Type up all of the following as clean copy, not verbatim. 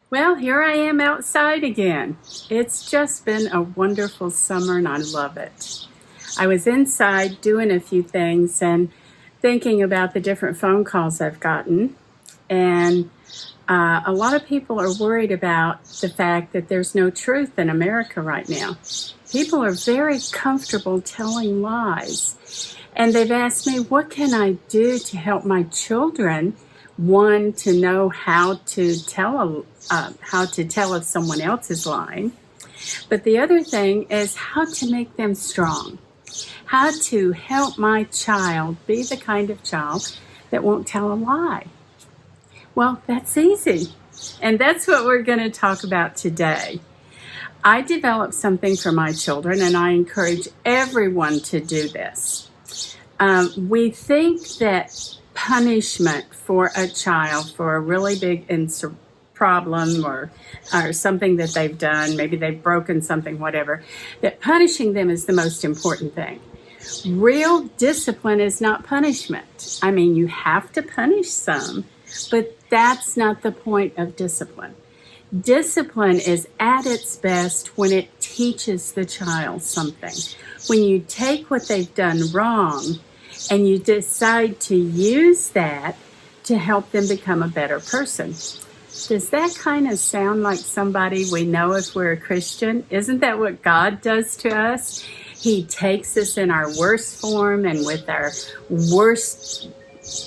Well, here I am outside again. It's just been a wonderful summer and I love it. I was inside doing a few things and thinking about the different phone calls I've gotten. And a lot of people are worried about the fact that there's no truth in America right now. People are very comfortable telling lies. And they've asked me, what can I do to help my children? One, to know how to tell if someone else is lying. But the other thing is how to make them strong. How to help my child be the kind of child that won't tell a lie. Well, that's easy. And that's what we're going to talk about today. I developed something for my children, and I encourage everyone to do this. We think that punishment for a child for a really big problem or something that they've done, maybe they've broken something, whatever, that punishing them is the most important thing. Real discipline is not punishment. I mean, you have to punish some, but that's not the point of discipline. Discipline is at its best when it teaches the child something. When you take what they've done wrong and you decide to use that to help them become a better person. Does that kind of sound like somebody we know if we're a Christian? Isn't that what God does to us? He takes us in our worst form and with our worst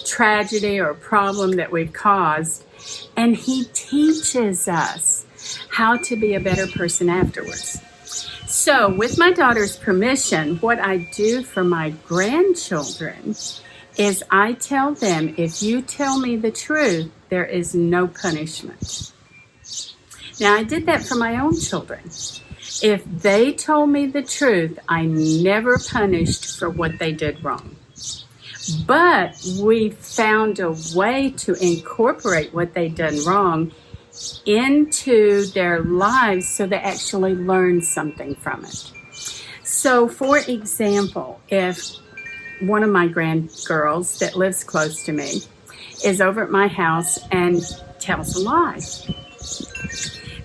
tragedy or problem that we've caused, and He teaches us how to be a better person afterwards. So, with my daughter's permission, what I do for my grandchildren is I tell them, if you tell me the truth, there is no punishment. Now, I did that for my own children. If they told me the truth, I never punished for what they did wrong. But we found a way to incorporate what they'd done wrong into their lives so they actually learn something from it. So, for example, if one of my grandgirls that lives close to me is over at my house and tells a lie,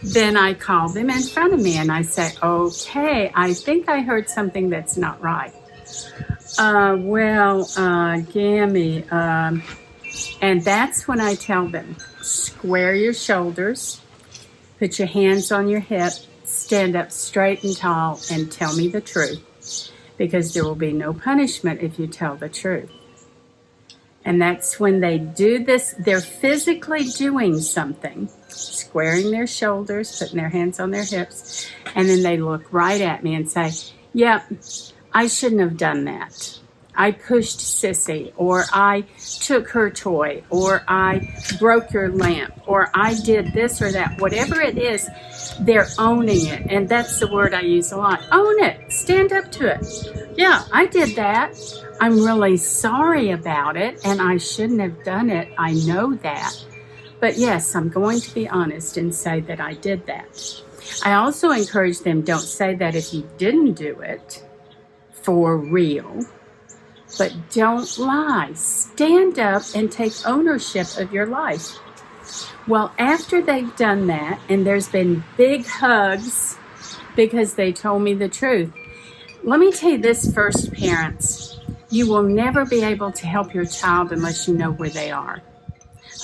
then I call them in front of me and I say, okay, I think I heard something that's not right. Gammy, and that's when I tell them, square your shoulders, put your hands on your hip, stand up straight and tall, and tell me the truth, because there will be no punishment if you tell the truth. And that's when they do this, they're physically doing something, squaring their shoulders, putting their hands on their hips, and then they look right at me and say, yep, I shouldn't have done that. I pushed Sissy, or I took her toy, or I broke your lamp, or I did this or that. Whatever it is, they're owning it. And that's the word I use a lot. Own it. Stand up to it. Yeah, I did that. I'm really sorry about it, and I shouldn't have done it. I know that. But yes, I'm going to be honest and say that I did that. I also encourage them, don't say that if you didn't do it for real. But don't lie. Stand up and take ownership of your life. Well, after they've done that, and there's been big hugs because they told me the truth, let me tell you this first, parents. You will never be able to help your child unless you know where they are.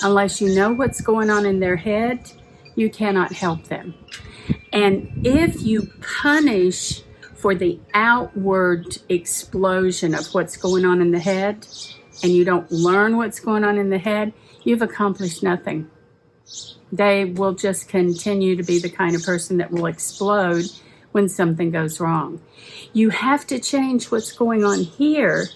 Unless you know what's going on in their head, you cannot help them. And if you punish for the outward explosion of what's going on in the head, and you don't learn what's going on in the head, you've accomplished nothing. They will just continue to be the kind of person that will explode when something goes wrong. You have to change what's going on here,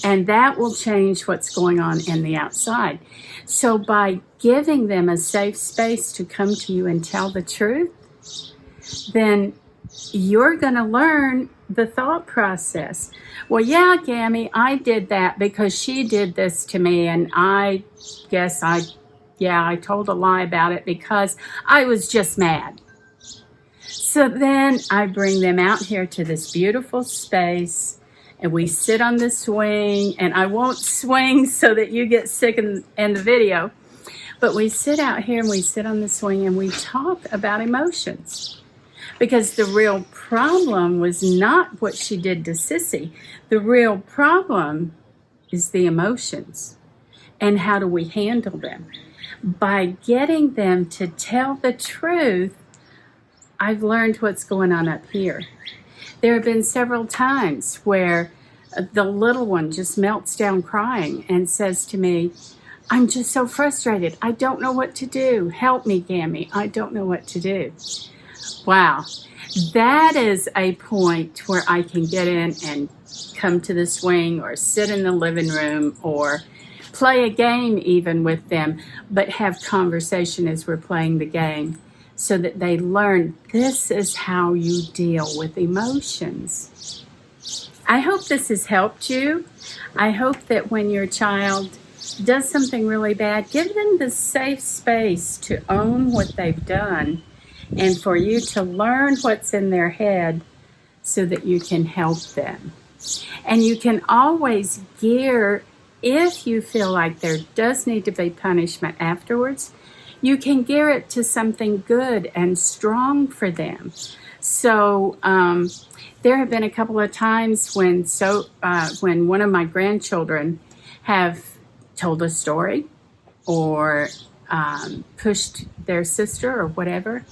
and that will change what's going on in the outside. So by giving them a safe space to come to you and tell the truth, then you're going to learn the thought process. Well, yeah, Gammy, I did that because she did this to me, and I guess I told a lie about it because I was just mad. So then I bring them out here to this beautiful space, and we sit on the swing, and I won't swing so that you get sick in the video. But we sit out here and we sit on the swing and we talk about emotions. Because the real problem was not what she did to Sissy. The real problem is the emotions. And how do we handle them? By getting them to tell the truth, I've learned what's going on up here. There have been several times where the little one just melts down crying and says to me, I'm just so frustrated. I don't know what to do. Help me, Gammy. I don't know what to do. Wow. That is a point where I can get in and come to the swing or sit in the living room or play a game even with them, but have conversation as we're playing the game so that they learn this is how you deal with emotions. I hope this has helped you. I hope that when your child does something really bad, give them the safe space to own what they've done and for you to learn what's in their head so that you can help them. And you can always gear, if you feel like there does need to be punishment afterwards, you can gear it to something good and strong for them. So there have been a couple of times when one of my grandchildren have told a story or pushed their sister or whatever.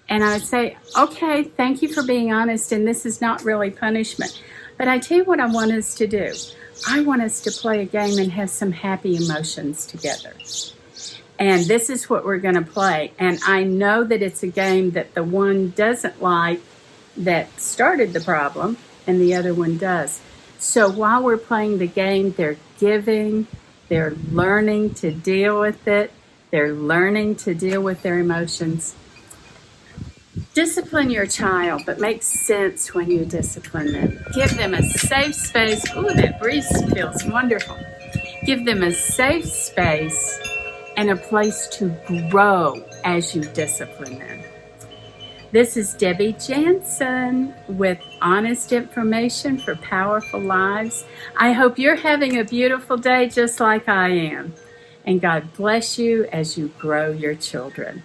And I would say, okay, thank you for being honest, and this is not really punishment. But I tell you what I want us to do. I want us to play a game and have some happy emotions together. And this is what we're going to play. And I know that it's a game that the one doesn't like that started the problem, and the other one does. So while we're playing the game, they're giving, they're learning to deal with it, they're learning to deal with their emotions. Discipline your child, but make sense when you discipline them. Give them a safe space. Ooh, that breeze feels wonderful. Give them a safe space and a place to grow as you discipline them. This is Debbie Jansen with Honest Information for Powerful Lives. I hope you're having a beautiful day just like I am. And God bless you as you grow your children.